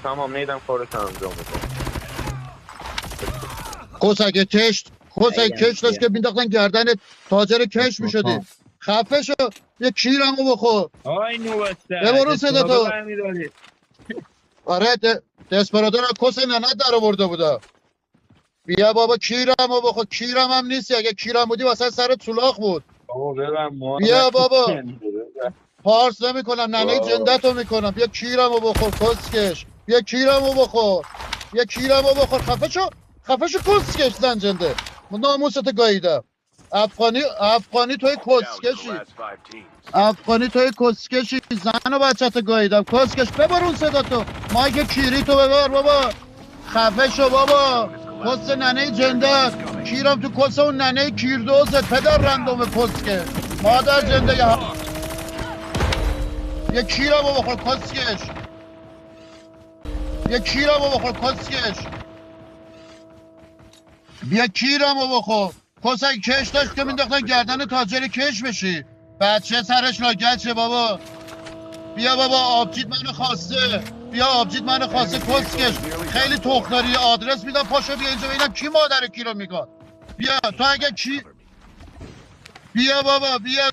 tamam neyden خورت انجام میدم. کسک کش داشت که مینداختن گردنت تاجر کش میشدی. خفه شو. یه کیرمو بخور. آی نوبسته ببرون صدا تو. برمیداری. آره دسپرادو رو کس ننت در آورده بودا. بیا بابا کیرمو بخور. کیرم هم نیستی. اگه کیرم بودی واسه سر سولاخ بود. بابا ببن ما بیا بابا پارس نمی کنم ننه جندتو میکنم. بیا کیرمو بخور کسکش. بیا کیرمو بخور. بیا کیرمو بخور. خفه شو کسکش زنجنده. من ناموست گاییدم. افغانی توی کسکشی. افغانی توی کسکشی. زن و بچه گاییدم کسکش. ببر اون صدا تو. مایک کیری تو ببر بابا. خفه شو بابا. کس ننه جندت. کیرم تو کس اون ننه کیردوزت. پدر رندوم کسکش. مادر جنده یه کیرمو بخور کسکش. یه کیرمو بخور کسکش. بیا کیرمو بخور. کسک کش داشت که مینداختن گردن تاجر کش بشی. بچه سرش راگل بابا. بیا بابا آبجیت منو خواسته. بیا آبجیت منو خواسته کسکش. خیلی تخداری آدرس میدم پاشو بیا اینجا ببینم کی مادر کی رو میگاد. بیا تو اگه کی بیا بابا بیا